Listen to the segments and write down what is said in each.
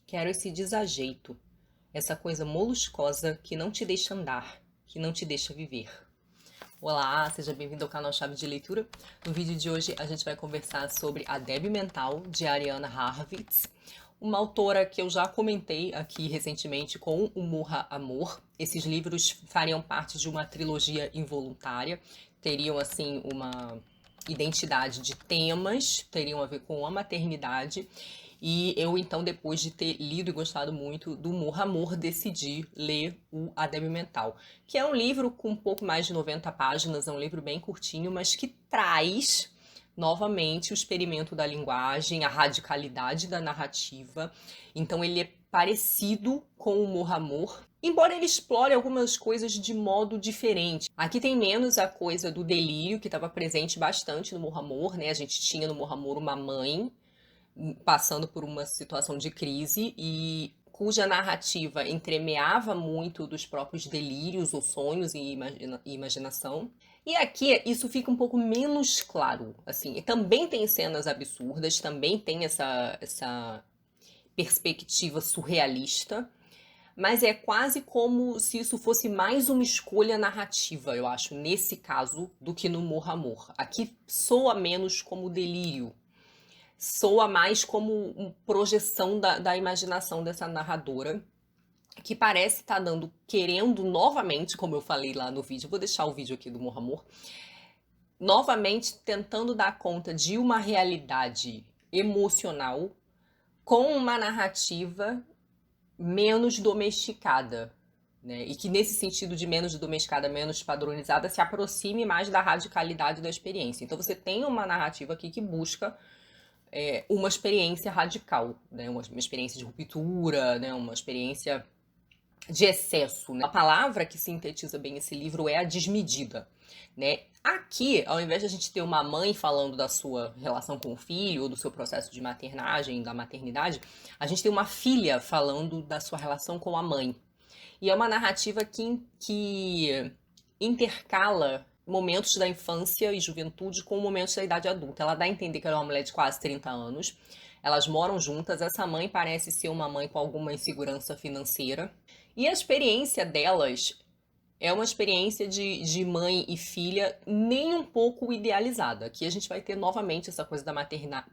Quero esse desajeito, essa coisa moluscosa que não te deixa andar, que não te deixa viver. Olá, seja bem-vindo ao canal Chave de Leitura. No vídeo de hoje a gente vai conversar sobre A Débil Mental, de Arianna Harvitz, uma autora que eu já comentei aqui recentemente com o Murra Amor. Esses livros fariam parte de uma trilogia involuntária, teriam assim uma identidade de temas, teriam a ver com a maternidade. E eu, então, depois de ter lido e gostado muito do Murra Amor, decidi ler o A Débil Mental, que é um livro com um pouco mais de 90 páginas, é um livro bem curtinho, mas que traz novamente o experimento da linguagem, a radicalidade da narrativa. Então ele é parecido com o Murra Amor, embora ele explore algumas coisas de modo diferente. Aqui tem menos a coisa do delírio, que estava presente bastante no Murra Amor, né? A gente tinha no Murra Amor uma mãe passando por uma situação de crise e cuja narrativa entremeava muito dos próprios delírios ou sonhos e imaginação. E aqui isso fica um pouco menos claro, assim. E também tem cenas absurdas, também tem essa perspectiva surrealista, mas é quase como se isso fosse mais uma escolha narrativa, eu acho, nesse caso, do que no Murra Amor. Aqui soa menos como delírio, soa mais como uma projeção da imaginação dessa narradora, que parece estar querendo novamente, como eu falei lá no vídeo, vou deixar o vídeo aqui do Murra Amor, novamente tentando dar conta de uma realidade emocional com uma narrativa menos domesticada, né? E que nesse sentido de menos domesticada, menos padronizada, se aproxime mais da radicalidade da experiência. Então você tem uma narrativa aqui que busca uma experiência radical, né? Uma experiência de ruptura, né? Uma experiência de excesso, né? A palavra que sintetiza bem esse livro é a desmedida, né? Aqui, ao invés de a gente ter uma mãe falando da sua relação com o filho, ou do seu processo de maternagem, da maternidade, a gente tem uma filha falando da sua relação com a mãe. E é uma narrativa que intercala momentos da infância e juventude com momentos da idade adulta. Ela dá a entender que ela é uma mulher de quase 30 anos. Elas moram juntas. Essa mãe parece ser uma mãe com alguma insegurança financeira. E a experiência delas é uma experiência de mãe e filha nem um pouco idealizada. Aqui a gente vai ter novamente essa coisa da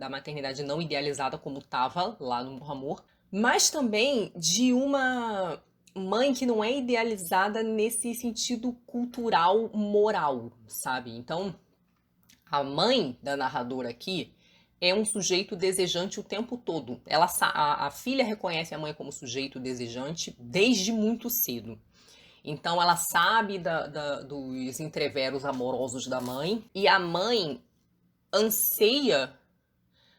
maternidade não idealizada, como estava lá no Amor, mas também de uma mãe que não é idealizada nesse sentido cultural, moral, sabe? Então, a mãe da narradora aqui é um sujeito desejante o tempo todo. A filha reconhece a mãe como sujeito desejante desde muito cedo. Então ela sabe dos entreveros amorosos da mãe e a mãe anseia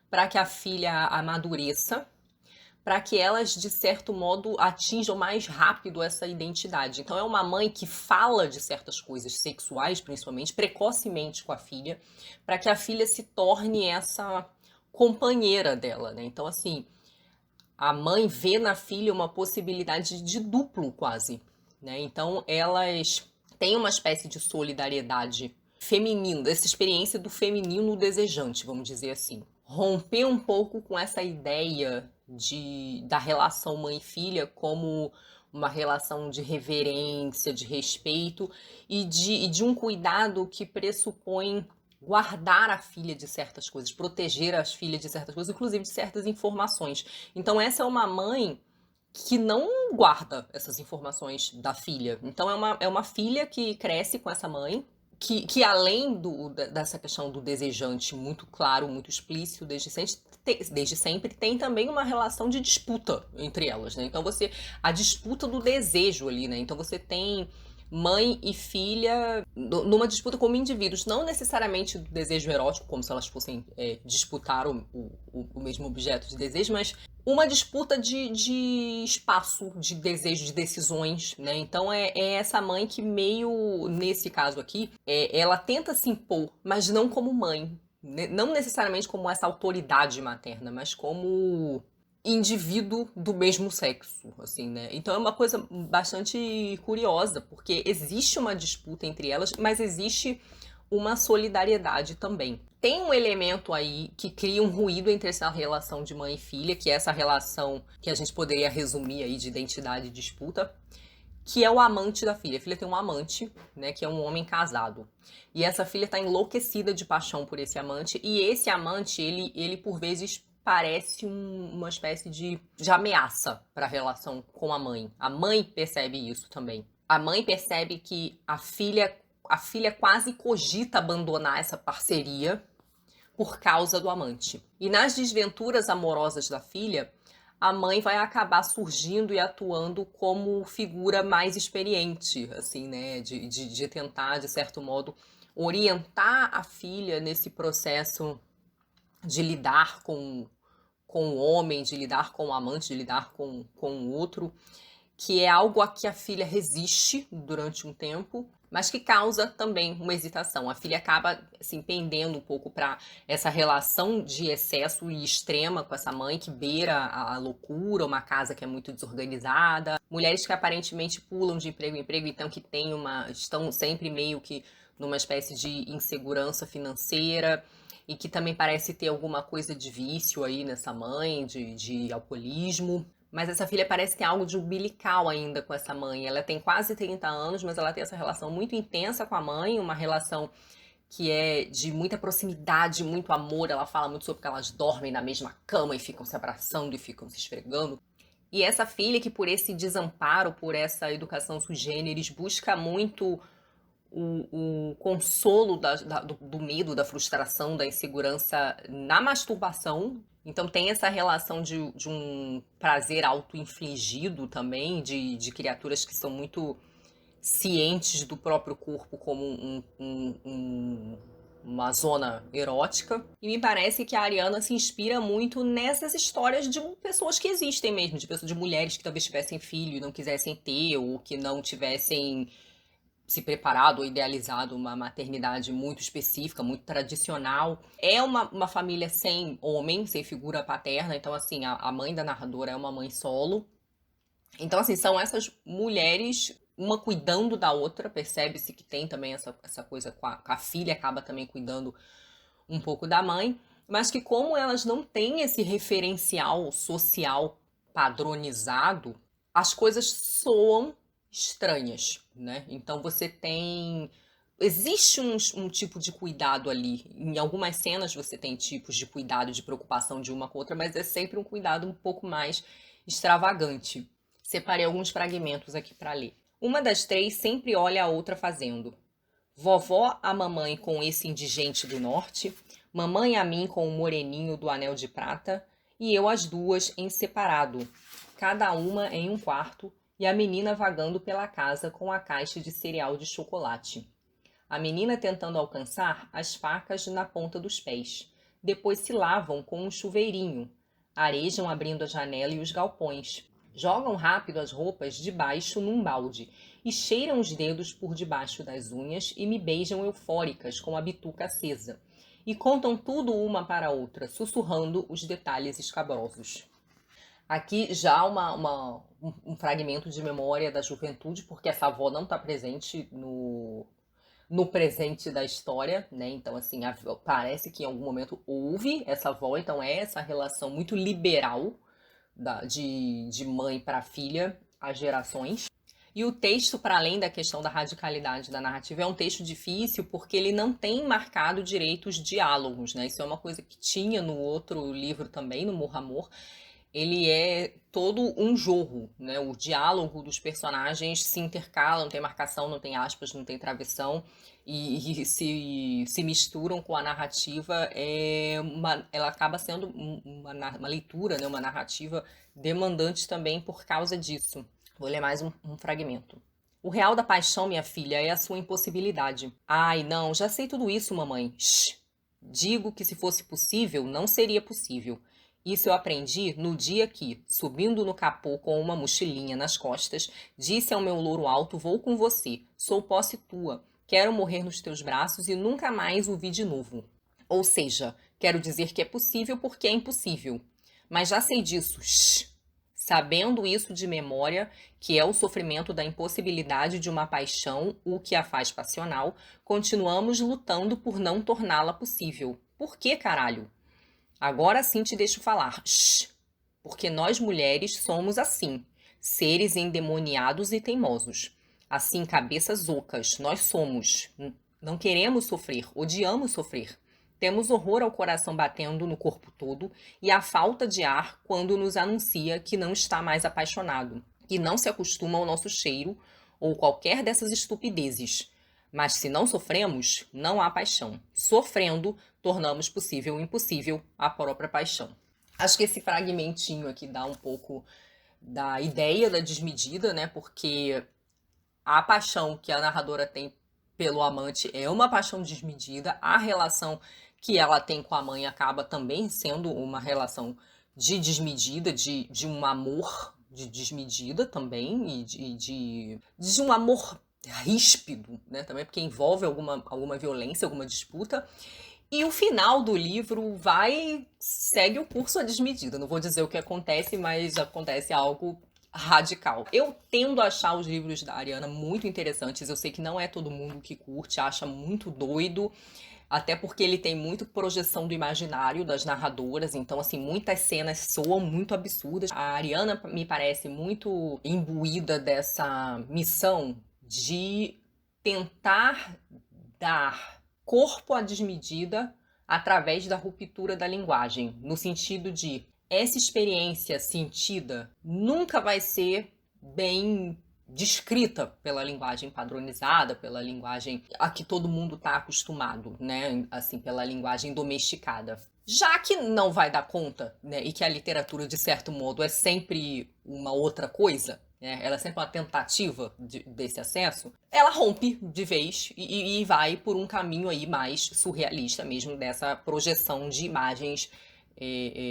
para que a filha amadureça, para que elas, de certo modo, atinjam mais rápido essa identidade. Então é uma mãe que fala de certas coisas sexuais, principalmente, precocemente com a filha, para que a filha se torne essa companheira dela, né? Então, assim, a mãe vê na filha uma possibilidade de duplo, quase, né? Então elas têm uma espécie de solidariedade feminina, essa experiência do feminino desejante, vamos dizer assim. Romper um pouco com essa ideia da relação mãe e filha como uma relação de reverência, de respeito e de um cuidado que pressupõe guardar a filha de certas coisas, proteger as filhas de certas coisas, inclusive de certas informações. Então essa é uma mãe que não guarda essas informações da filha. Então é uma filha que cresce com essa mãe, que além dessa questão do desejante muito claro, muito explícito desde sempre, tem também uma relação de disputa entre elas, né? Então a disputa do desejo ali, né? Então você tem mãe e filha numa disputa como indivíduos, não necessariamente do desejo erótico, como se elas fossem disputar o mesmo objeto de desejo, mas uma disputa de espaço, de desejo, de decisões, né? Então é essa mãe que meio, nesse caso aqui, ela tenta se impor, mas não como mãe, né? Não necessariamente como essa autoridade materna, mas como indivíduo do mesmo sexo, assim, né? Então é uma coisa bastante curiosa, porque existe uma disputa entre elas, mas existe uma solidariedade também. tem um elemento aí que cria um ruído entre essa relação de mãe e filha, que é essa relação que a gente poderia resumir aí de identidade e disputa, que é o amante da filha. A filha tem um amante, né, que é um homem casado. E essa filha tá enlouquecida de paixão por esse amante, e esse amante, ele por vezes parece uma espécie de ameaça para a relação com a mãe. A mãe percebe isso também. A mãe percebe que a filha quase cogita abandonar essa parceria por causa do amante. E nas desventuras amorosas da filha, a mãe vai acabar surgindo e atuando como figura mais experiente, assim, né? De tentar, de certo modo, orientar a filha nesse processo de lidar com o homem, de lidar com o amante, de lidar com o outro, que é algo a que a filha resiste durante um tempo, mas que causa também uma hesitação. A filha acaba se pendendo um pouco para essa relação de excesso e extrema com essa mãe que beira a loucura, uma casa que é muito desorganizada, mulheres que aparentemente pulam de emprego em emprego, então que estão sempre meio que numa espécie de insegurança financeira e que também parece ter alguma coisa de vício aí nessa mãe, de alcoolismo. Mas essa filha parece ter algo de umbilical ainda com essa mãe. Ela tem quase 30 anos, mas ela tem essa relação muito intensa com a mãe, uma relação que é de muita proximidade, muito amor. Ela fala muito sobre que elas dormem na mesma cama e ficam se abraçando e ficam se esfregando. E essa filha que por esse desamparo, por essa educação sui generis, busca muito o consolo do medo, da frustração, da insegurança na masturbação. Então tem essa relação de um prazer auto-infligido também, de criaturas que são muito cientes do próprio corpo como uma zona erótica. E me parece que a Ariana se inspira muito nessas histórias de pessoas que existem mesmo, de mulheres que talvez tivessem filho e não quisessem ter, ou que não tivessem se preparado ou idealizado uma maternidade muito específica, muito tradicional. É uma família sem homem, sem figura paterna, então assim, a mãe da narradora é uma mãe solo. Então assim, são essas mulheres, uma cuidando da outra, percebe-se que tem também essa coisa com a filha, acaba também cuidando um pouco da mãe, mas que como elas não têm esse referencial social padronizado, as coisas soam estranhas, né? Então você tem. Existe um tipo de cuidado ali. Em algumas cenas você tem tipos de cuidado, de preocupação de uma com outra, mas é sempre um cuidado um pouco mais extravagante. Separei alguns fragmentos aqui para ler. Uma das três sempre olha a outra fazendo. Vovó a mamãe com esse indigente do norte, mamãe a mim com o moreninho do anel de prata, e eu as duas em separado, cada uma em um quarto, e a menina vagando pela casa com a caixa de cereal de chocolate. A menina tentando alcançar as facas na ponta dos pés. Depois se lavam com um chuveirinho. Arejam abrindo a janela e os galpões. Jogam rápido as roupas debaixo num balde e cheiram os dedos por debaixo das unhas e me beijam eufóricas com a bituca acesa. E contam tudo uma para a outra, sussurrando os detalhes escabrosos. Aqui já um fragmento de memória da juventude, porque essa avó não está presente no presente da história, né? Então, assim, parece que em algum momento houve essa avó, então é essa relação muito liberal de mãe para filha, as gerações. E o texto, para além da questão da radicalidade da narrativa, é um texto difícil porque ele não tem marcado direito os diálogos, né? Isso é uma coisa que tinha no outro livro também, no Morra Amor. Ele é todo um jorro, né? O diálogo dos personagens se intercala, não tem marcação, não tem aspas, não tem travessão, e se misturam com a narrativa. Ela acaba sendo uma leitura, né? Uma narrativa demandante também por causa disso. Vou ler mais um fragmento. O real da paixão, minha filha, é a sua impossibilidade. Ai, não, já sei tudo isso, mamãe. Shhh. Digo que se fosse possível, não seria possível. Isso eu aprendi no dia que, subindo no capô com uma mochilinha nas costas, disse ao meu louro alto: vou com você, sou posse tua, quero morrer nos teus braços e nunca mais o vi de novo. Ou seja, quero dizer que é possível porque é impossível. Mas já sei disso, shh. Sabendo isso de memória, que é o sofrimento da impossibilidade de uma paixão, o que a faz passional, continuamos lutando por não torná-la possível. Por que, caralho? Agora sim te deixo falar. Shhh. Porque nós mulheres somos assim, seres endemoniados e teimosos. Assim, cabeças ocas, nós somos. Não queremos sofrer, odiamos sofrer. Temos horror ao coração batendo no corpo todo e à falta de ar quando nos anuncia que não está mais apaixonado, que não se acostuma ao nosso cheiro ou qualquer dessas estupidezes. Mas se não sofremos, não há paixão. Sofrendo, tornamos possível o impossível, a própria paixão. Acho que esse fragmentinho aqui dá um pouco da ideia da desmedida, né? Porque a paixão que a narradora tem pelo amante é uma paixão desmedida, a relação que ela tem com a mãe acaba também sendo uma relação de desmedida, de um amor de desmedida também, e de um amor ríspido, né? Também porque envolve alguma violência, alguma disputa. E o final do livro segue o curso à desmedida. Não vou dizer o que acontece, mas acontece algo radical. Eu tendo a achar os livros da Ariana muito interessantes. Eu sei que não é todo mundo que curte, acha muito doido, até porque ele tem muito projeção do imaginário das narradoras, então assim, muitas cenas soam muito absurdas. A Ariana me parece muito imbuída dessa missão de tentar dar corpo à desmedida através da ruptura da linguagem, no sentido de essa experiência sentida nunca vai ser bem descrita pela linguagem padronizada, pela linguagem a que todo mundo está acostumado, né? Assim, pela linguagem domesticada. Já que não vai dar conta, né, e que a literatura, de certo modo, é sempre uma outra coisa, né, ela é sempre uma tentativa desse acesso, ela rompe de vez e vai por um caminho aí mais surrealista mesmo, dessa projeção de imagens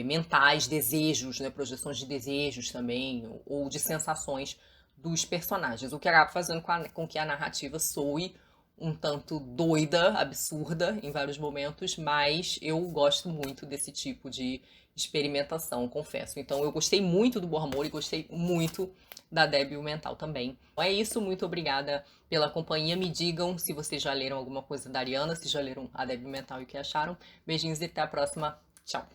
mentais, desejos, né, projeções de desejos também, ou de sensações dos personagens, o que acaba fazendo com que a narrativa soe um tanto doida, absurda em vários momentos, mas eu gosto muito desse tipo de experimentação, confesso. Então eu gostei muito do Bom Amor e gostei muito da Débil Mental também. É isso, muito obrigada pela companhia. Me digam se vocês já leram alguma coisa da Ariana, se já leram a Débil Mental e o que acharam. Beijinhos e até a próxima. Tchau!